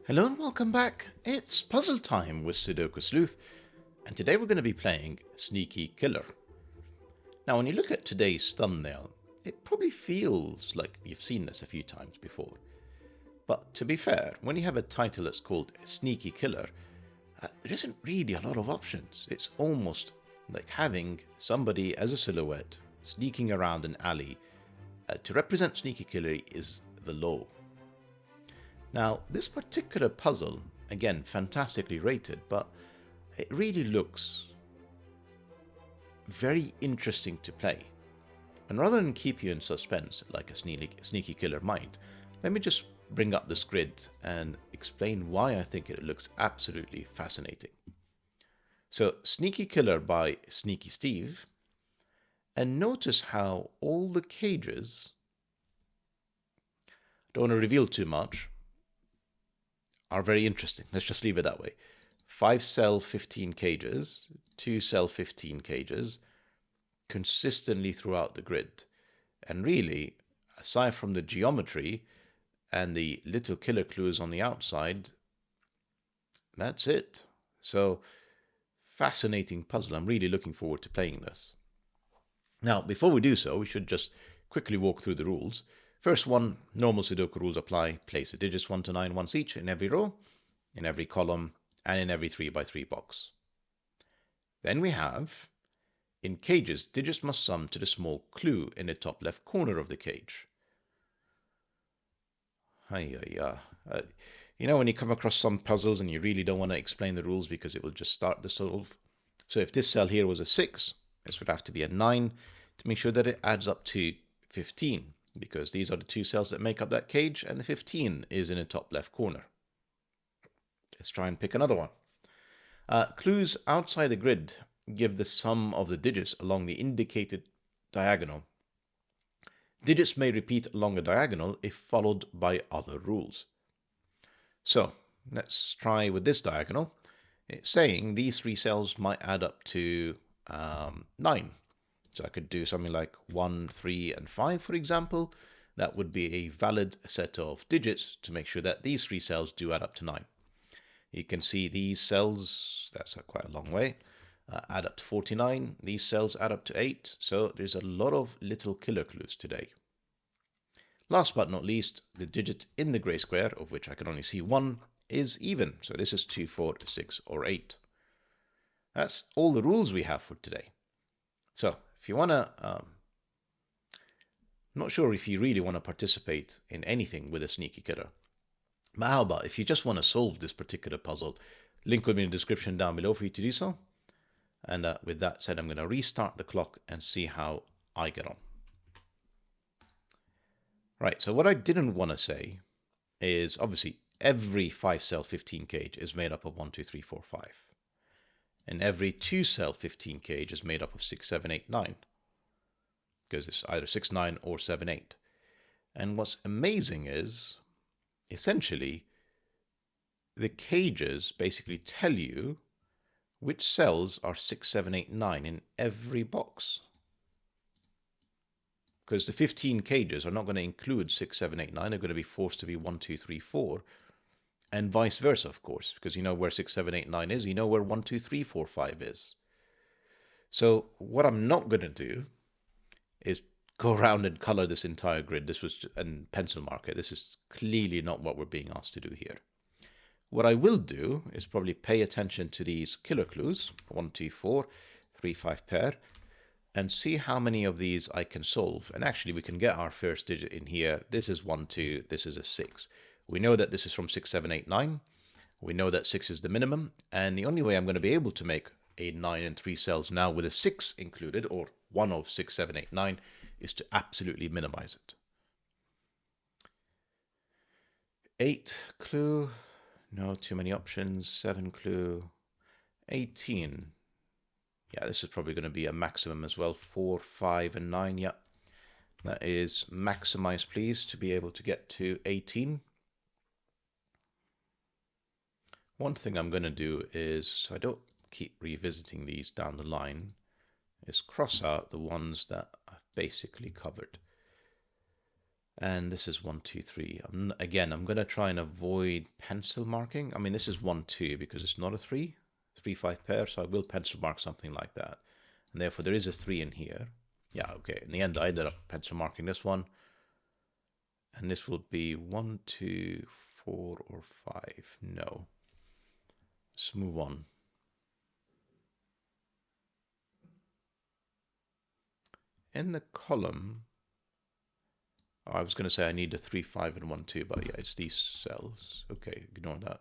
Hello and welcome back. It's puzzle time with Sudoku Sleuth, and today we're going to be playing Sneaky Killer. Now, when you look at today's thumbnail, it probably feels like you've seen this a few times before. But to be fair, when you have a title that's called Sneaky Killer, there isn't really a lot of options. It's almost like having somebody as a silhouette sneaking around an alley. To represent Sneaky Killer is the law. Now, this particular puzzle, again, fantastically rated, but it really looks very interesting to play. And rather than keep you in suspense like a sneaky killer might, let me just bring up this grid and explain why I think it looks absolutely fascinating. So, Sneaky Killer by SneakySteve, and notice how all the cages, don't want to reveal too much, are very interesting. Let's just leave it that way. 5 cell 15 cages, 2 cell 15 cages, consistently throughout the grid. And really, aside from the geometry and the little killer clues on the outside, that's it. So, fascinating puzzle. I'm really looking forward to playing this. Now, before we do so, we should just quickly walk through the rules. First one, normal Sudoku rules apply. Place the digits 1 to 9 once each in every row, in every column, and in every 3x3 box. Then we have, in cages, digits must sum to the small clue in the top left corner of the cage. You know when you come across some puzzles and you really don't want to explain the rules because it will just start the solve. So if this cell here was a 6, this would have to be a 9 to make sure that it adds up to 15. Because these are the 2 cells that make up that cage, and the 15 is in the top left corner. Let's try and pick another one. Clues outside the grid give the sum of the digits along the indicated diagonal. Digits may repeat along a diagonal if followed by other rules. So, let's try with this diagonal. It's saying these 3 cells might add up to 9. So I could do something like 1, 3, and 5, for example. That would be a valid set of digits to make sure that these 3 cells do add up to 9. You can see these cells, that's quite a long way, add up to 49. These cells add up to 8. So there's a lot of little killer clues today. Last but not least, the digit in the grey square, of which I can only see 1, is even. So this is 2, 4, 6, or 8. That's all the rules we have for today. So, if you want to, not sure if you really want to participate in anything with a Sneaky Killer. But how about if you just want to solve this particular puzzle, link will be in the description down below for you to do so. And with that said, I'm going to restart the clock and see how I get on. Right, so what I didn't want to say is obviously every 5 cell 15 cage is made up of 1, 2, 3, 4, 5. And every 2 cell 15 cage is made up of 6, 7, 8, 9. Because it's either 6, 9 or 7, 8. And what's amazing is, essentially, the cages basically tell you which cells are 6, 7, 8, 9 in every box. Because the 15 cages are not going to include 6, 7, 8, 9. They're going to be forced to be 1, 2, 3, 4. And vice versa, of course, because you know where 6, 7, 8, 9 is. You know where 1, 2, 3, 4, 5 is. So what I'm not going to do is go around and color this entire grid. This was and pencil marker. This is clearly not what we're being asked to do here. What I will do is probably pay attention to these killer clues, 1, 2, 4, 3, 5 pair, and see how many of these I can solve. And actually, we can get our first digit in here. This is 1, 2, this is a 6. We know that this is from 6, 7, 8, 9. We know that 6 is the minimum. And the only way I'm going to be able to make a 9 and 3 cells now with a 6 included, or one of 6, 7, 8, 9, is to absolutely minimize it. 8 clue. No, too many options. 7 clue. 18. Yeah, this is probably going to be a maximum as well. 4, 5, and 9. Yeah, that is maximize, please, to be able to get to 18. One thing I'm going to do is, so I don't keep revisiting these down the line, is cross out the ones that I've basically covered. And this is 1, 2, 3. Again, I'm going to try and avoid pencil marking. I mean, this is 1, 2 because it's not a 3, 3, 5 pair, so I will pencil mark something like that. And therefore, there is a 3 in here. Yeah, okay. In the end, I ended up pencil marking this one. And this will be 1, 2, 4, or 5. No. Let's move on. In the column, I was going to say I need a 3, 5, and 1, 2, but yeah, it's these cells. Okay, ignore that.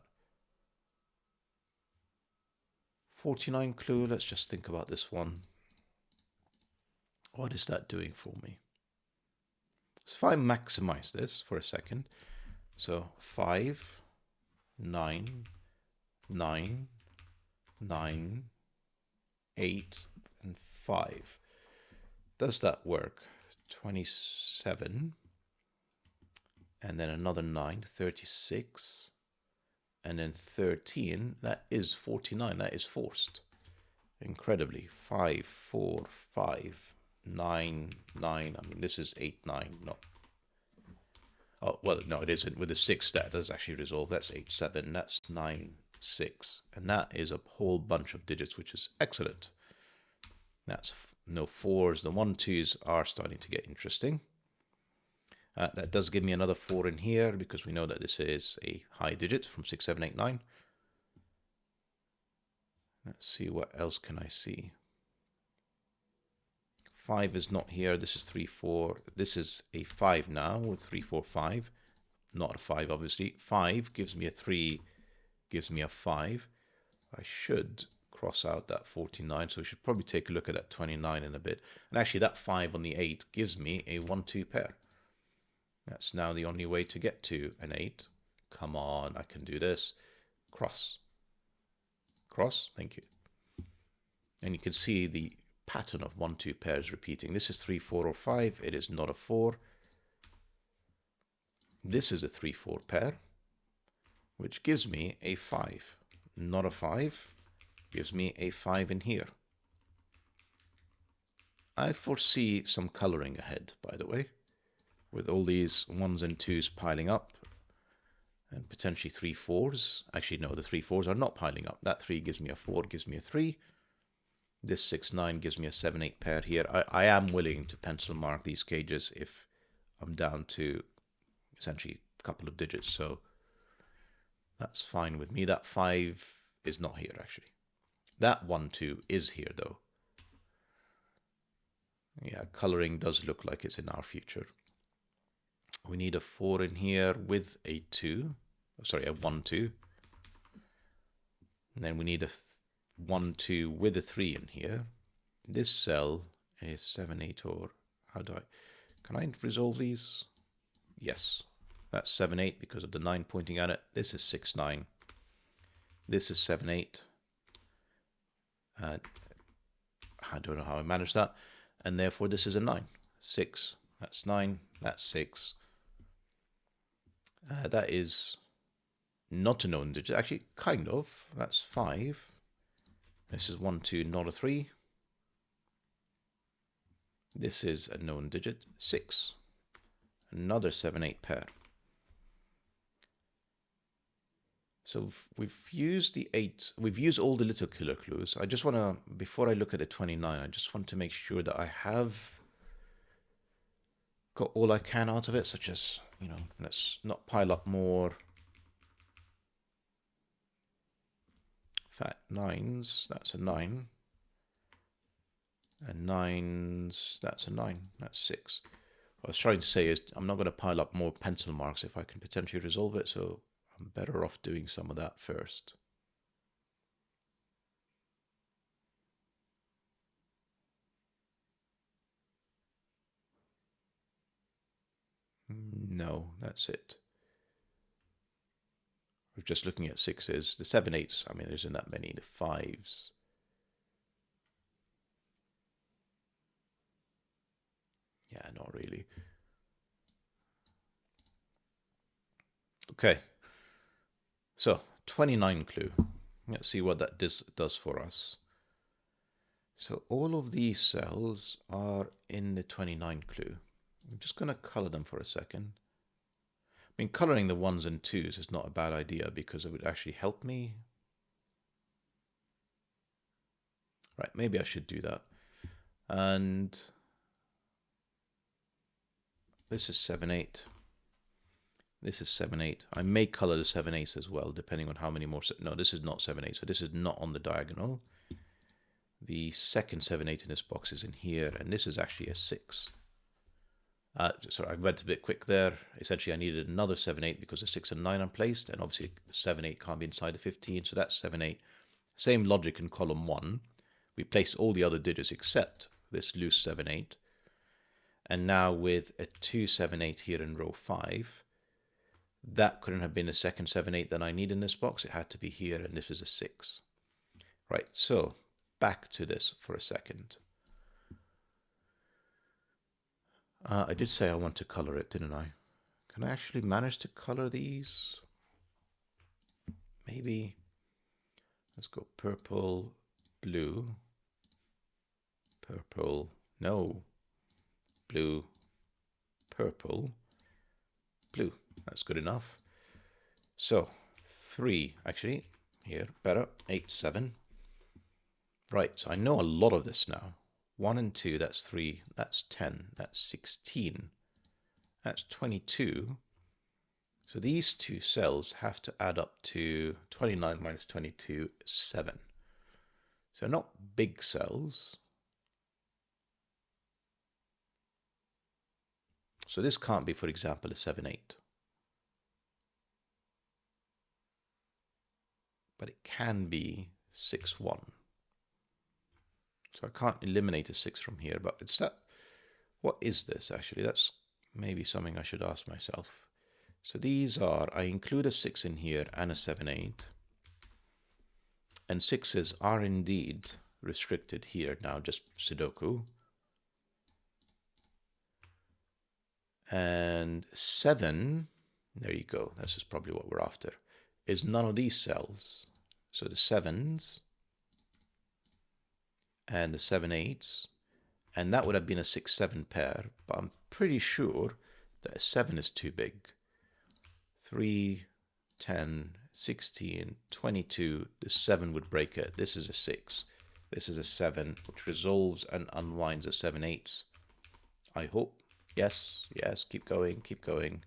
49 clue, let's just think about this one. What is that doing for me? So if I maximize this for a second, so 5, 9, 9, 9, 8, and 5. Does that work? 27, and then another 9, 36, and then 13. That is 49. That is forced. Incredibly. 5, 4, 5, 9, 9. I mean, this is 8, 9. No. Oh, well, no, it isn't. With the 6, that does actually resolve. That's 8, 7. That's 9, 6. And that is a whole bunch of digits, which is excellent. That's no 4s. The 1, 2s are starting to get interesting. That does give me another 4 in here because we know that this is a high digit from 6, 7, 8, 9. Let's see, what else can I see? 5 is not here. This is 3, 4. This is a 5 now with 3, 4, 5. Not a 5, obviously. 5 gives me a 3, gives me a 5. I should cross out that 49, so we should probably take a look at that 29 in a bit. And actually, that 5 on the 8 gives me a 1, 2 pair. That's now the only way to get to an 8. Come on, I can do this. Cross. Cross, thank you. And you can see the pattern of 1, 2 pairs repeating. This is 3, 4, or 5. It is not a 4. This is a 3, 4 pair, which gives me a 5. Not a 5. Gives me a 5 in here. I foresee some coloring ahead, by the way, with all these 1s and 2s piling up, and potentially 3, 4s. Actually, no, the 3, 4s are not piling up. That 3 gives me a 4, gives me a 3. This 6, 9 gives me a 7, 8 pair here. I am willing to pencil mark these cages if I'm down to essentially a couple of digits, so that's fine with me. That 5 is not here, actually. That 1, 2 is here, though. Yeah, coloring does look like it's in our future. We need a 4 in here with a 2. Sorry, a 1, 2. And then we need a 1, 2 with a 3 in here. This cell is 7, 8, or how do I... Can I resolve these? Yes. That's 7, 8 because of the 9 pointing at it. This is 6, 9. This is 7, 8. I don't know how I managed that. And therefore this is a 9. 6. That's 9. That's 6. That is not a known digit. Actually, kind of. That's 5. This is 1, 2, not a 3. This is a known digit. 6. Another 7, 8 pair. So we've used the 8. We've used all the little killer clues. I just want to, before I look at the 29, I just want to make sure that I have got all I can out of it, such as, you know, let's not pile up more. In fact, 9s, that's a 9. And 9s, that's a 9. That's 6. What I was trying to say is I'm not going to pile up more pencil marks if I can potentially resolve it, so I'm better off doing some of that first. No, that's it. We're just looking at 6s. The 7, 8s, I mean, there isn't that many. The 5s. Yeah, not really. Okay. So, 29 clue. Let's see what that does for us. So all of these cells are in the 29 clue. I'm just going to color them for a second. I mean, coloring the 1s and 2s is not a bad idea because it would actually help me. Right, maybe I should do that. And this is 7/8. This is 7/8. I may color the 7/8 as well, depending on how many more. No, this is not 7/8, so this is not on the diagonal. The second 7/8 in this box is in here, and this is actually a 6. Sorry, I went a bit quick there. Essentially, I needed another 7/8 because the 6 and 9 are placed, and obviously the 7/8 can't be inside the 15, so that's 7/8. Same logic in column 1. We placed all the other digits except this loose 7/8. And now with a 2 7/8 here in row 5, that couldn't have been the second 7/8 that I need in this box. It had to be here, and this is a 6. Right, so back to this for a second. I did say I want to color it, didn't I? Can I actually manage to color these? Maybe. Let's go purple, blue, purple, no, blue, purple, blue. That's good enough. So 3, actually, here, better, 8, 7. Right, so I know a lot of this now. 1 and 2, that's 3, that's 10, that's 16, that's 22. So these two cells have to add up to 29 minus 22, 7. So not big cells. So this can't be, for example, a 7/8. But it can be 6/1. So I can't eliminate a 6 from here, but it's that. What is this actually? That's maybe something I should ask myself. So these are, I include a 6 in here and a 7/8. And 6s are indeed restricted here now, just Sudoku. And 7, there you go, this is probably what we're after, is none of these cells. So the 7s and the 7/8s, and that would have been a 6/7 pair, but I'm pretty sure that a 7 is too big. 3, 10, 16, 22, the 7 would break it. This is a 6. This is a 7, which resolves and unwinds a 7/8. I hope. Yes, yes, keep going, keep going.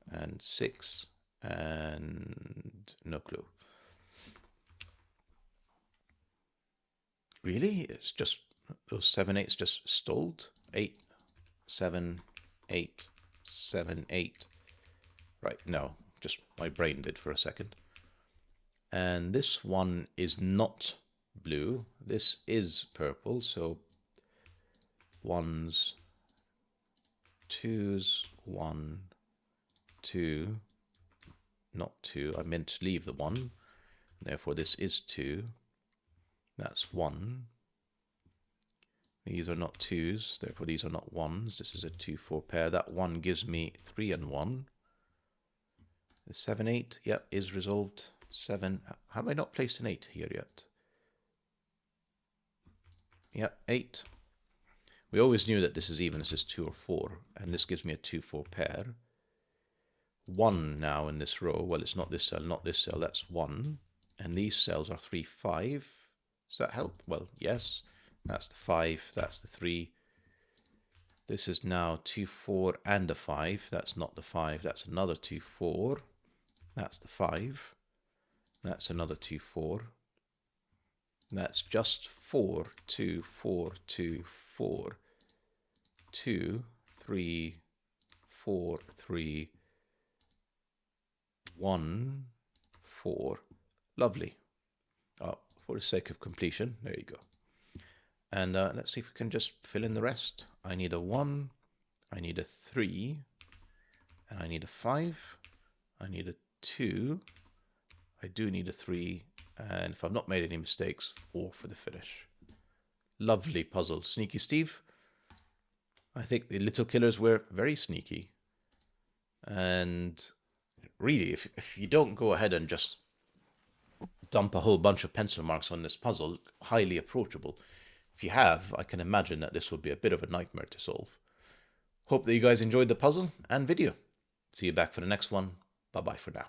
And 6, and no clue. Really? It's just, those 7/8s just stalled? 8, 7, 8, 7, 8. Right, no, just my brain did for a second. And this one is not blue. This is purple, so 1s, 2s, 1, 2, not 2. I meant to leave the 1. Therefore, this is 2. That's 1. These are not 2s, therefore these are not 1s. This is a 2-4 pair. That 1 gives me 3 and 1. The 7/8, yep, is resolved. 7. Have I not placed an 8 here yet? Yep, 8. We always knew that this is even. This is 2 or 4, and this gives me a 2-4 pair. 1 now in this row. Well, it's not this cell, not this cell. That's 1. And these cells are 3, 5. Does that help? Well, yes. That's the 5. That's the 3. This is now 2, 4 and a 5. That's not the 5. That's another 2, 4. That's the 5. That's another 2, 4. That's just 4, 2, 4, 2, 4, 2, 3, 4, 3, 1, 4. Lovely. For the sake of completion, there you go. And let's see if we can just fill in the rest. I need a 1, I need a 3, and I need a 5. I need a 2. I do need a 3, and if I've not made any mistakes, 4 for the finish. Lovely puzzle. SneakySteve. I think the little killers were very sneaky. And really, if you don't go ahead and just dump a whole bunch of pencil marks on this puzzle, highly approachable. If you have, I can imagine that this would be a bit of a nightmare to solve. Hope that you guys enjoyed the puzzle and video. See you back for the next one. Bye bye for now.